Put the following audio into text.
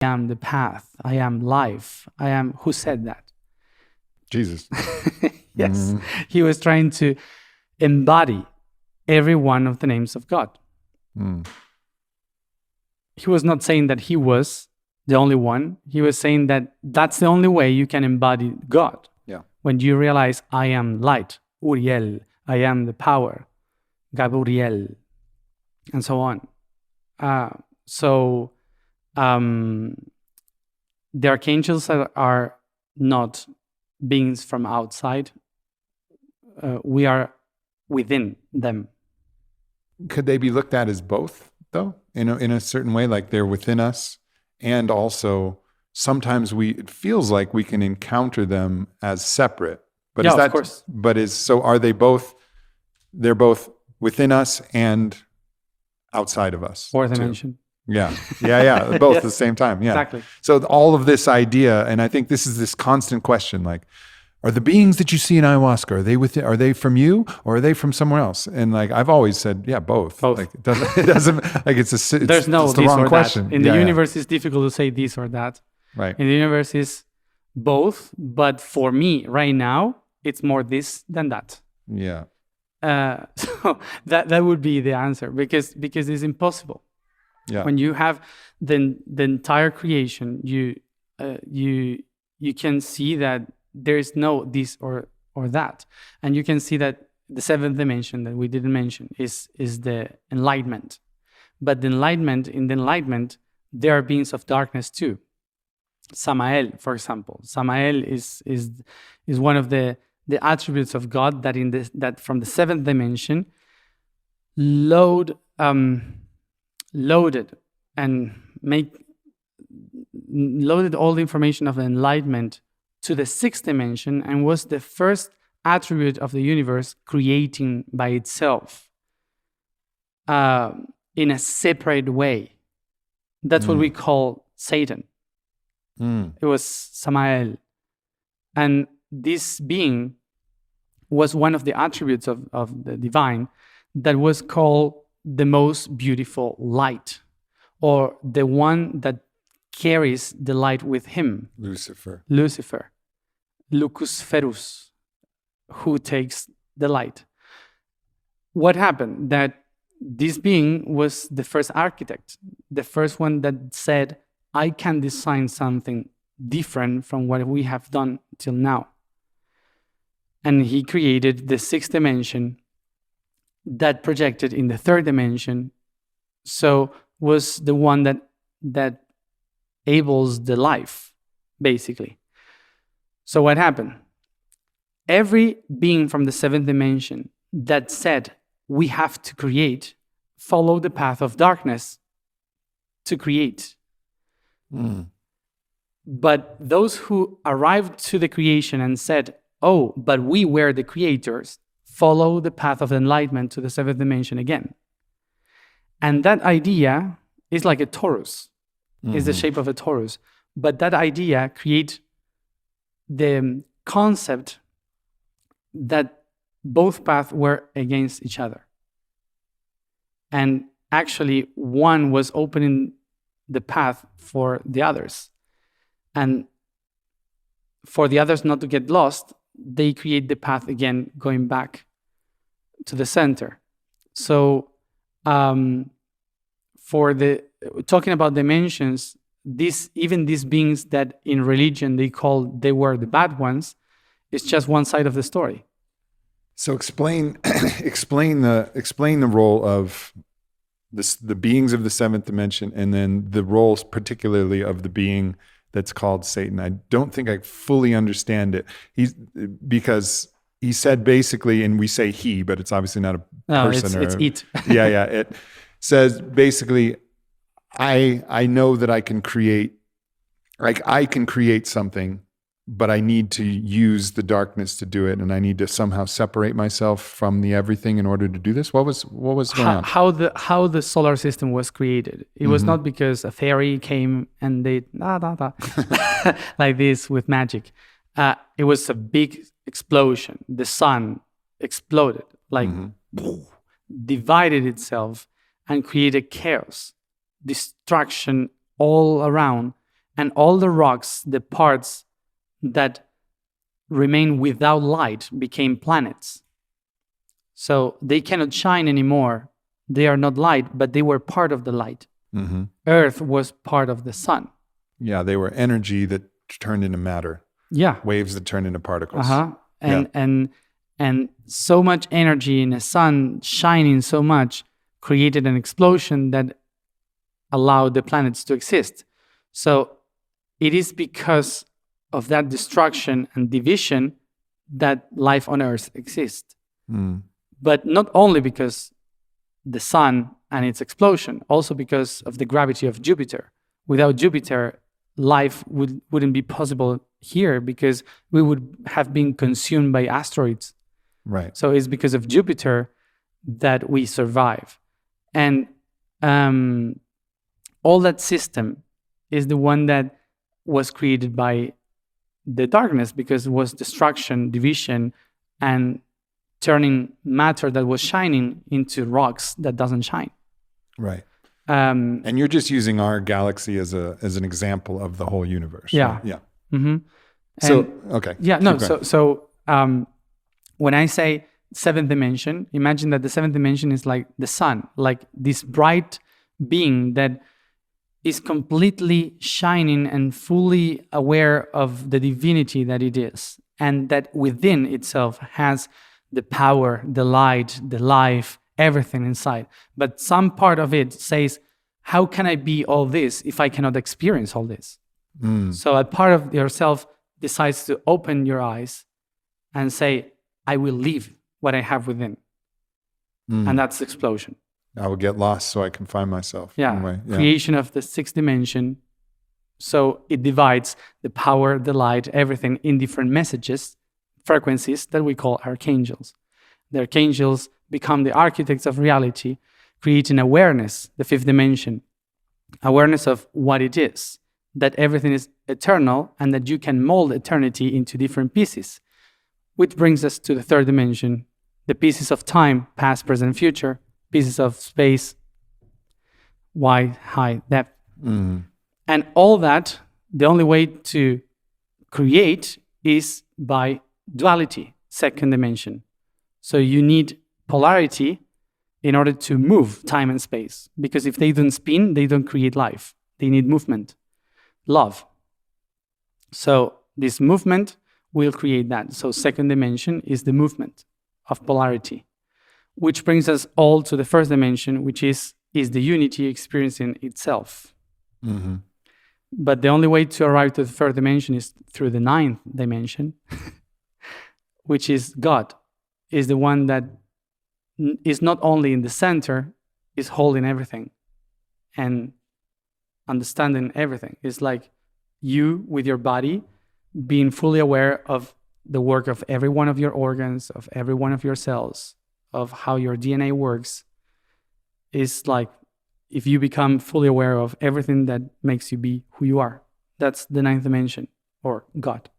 am the path. I am life. I am. Who said that? Jesus. Yes. He was trying to embody every one of the names of God. He was not saying that he was the only one. He was saying that that's the only way you can embody God. Yeah. When you realize, I am light, Uriel, I am the power, Gabriel, and so on. The archangels are not beings from outside. We are within them. Could they be looked at as both, though, in a certain way, like they're within us, and also sometimes it feels like we can encounter them as separate. But yeah, is that, of course. So are they both? They're both within us and outside of us. Fourth dimension. Yeah, both Yes, at the same time. Yeah, exactly. So all of this idea, and I think this is this constant question, like, are the beings that you see in ayahuasca, are they from you or are they from somewhere else? And like I've always said, yeah, both. Both. Like it doesn't like it's there's no it's the this wrong or question. that. In the universe, it's difficult to say this or that. Right. In the universe, is both. But for me, right now, it's more this than that. Yeah. So that would be the answer because it's impossible. Yeah. When you have the entire creation, you can see that there is no this or that, and you can see that the seventh dimension that we didn't mention is the enlightenment. But in the enlightenment, there are beings of darkness too. Samael, for example, Samael is one of the attributes of God that from the seventh dimension loaded and loaded all the information of the enlightenment to the sixth dimension and was the first attribute of the universe creating by itself in a separate way. That's what we call Satan. It was Samael. And this being was one of the attributes of the divine that was called the most beautiful light, or the one that carries the light with him. Lucifer. Lucus Ferus, who takes the light. What happened? That this being was the first architect, the first one that said, I can design something different from what we have done till now. And he created the sixth dimension that projected in the third dimension. So was the one that enables the life, basically. So what happened? Every being from the seventh dimension that said we have to create followed the path of darkness to create. But those who arrived to the creation and said, oh, but we were the creators, follow the path of enlightenment to the seventh dimension again. And that idea is like a torus. It's the shape of a torus. But that idea creates the concept that both paths were against each other. And actually, one was opening the path for the others. And for the others not to get lost, they create the path again, going back to the center. So talking about dimensions, even these beings that in religion they were the bad ones, it's just one side of the story. So explain the role of the beings of the seventh dimension, and then the roles particularly of the being that's called Satan. I don't think I fully understand it. Because he said basically, and we say he, but it's obviously not a person. It's it. Yeah. It says basically, I know that I can create something, but I need to use the darkness to do it, and I need to somehow separate myself from the everything in order to do this. What was going on? How the solar system was created. It was not because a fairy came and they like this with magic. It was a big explosion. The sun exploded, divided itself and created chaos, destruction all around, and all the rocks, the parts that remain without light, became planets. So they cannot shine anymore. They are not light, but they were part of the light. Mm-hmm. Earth was part of the sun. Yeah, they were energy that turned into matter. Yeah. Waves that turned into particles. And so much energy in the sun shining so much created an explosion that allowed the planets to exist. So it is because of that destruction and division that life on Earth exists. Mm. But not only because the sun and its explosion, also because of the gravity of Jupiter. Without Jupiter, life wouldn't be possible here because we would have been consumed by asteroids. Right. So it's because of Jupiter that we survive. And all that system is the one that was created by the darkness, because it was destruction, division, and turning matter that was shining into rocks that doesn't shine. Right. And you're just using our galaxy as an example of the whole universe. Yeah. Right? Yeah. Mm-hmm. So, okay. Yeah, no. So when I say seventh dimension, imagine that the seventh dimension is like the sun, like this bright being that is completely shining and fully aware of the divinity that it is, and that within itself has the power, the light, the life, everything inside. But some part of it says, how can I be all this if I cannot experience all this? So a part of yourself decides to open your eyes and say, I will leave what I have within. And that's the explosion. I will get lost so I can find myself. Yeah. Creation of the sixth dimension. So it divides the power, the light, everything in different messages, frequencies that we call archangels. The archangels become the architects of reality, creating awareness, the fifth dimension, awareness of what it is, that everything is eternal and that you can mold eternity into different pieces, which brings us to the third dimension, the pieces of time, past, present, future, pieces of space, wide, high, depth. And all that, the only way to create is by duality, second dimension. So you need polarity in order to move time and space, because if they don't spin, they don't create life. They need movement, love. So this movement will create that. So second dimension is the movement of polarity, which brings us all to the first dimension, which is the unity experiencing itself. But the only way to arrive to the third dimension is through the ninth dimension, which is God, is the one that is not only in the center, is holding everything and understanding everything. It's like you with your body being fully aware of the work of every one of your organs, of every one of your cells, of how your DNA works. Is like if you become fully aware of everything that makes you be who you are. That's the ninth dimension, or God.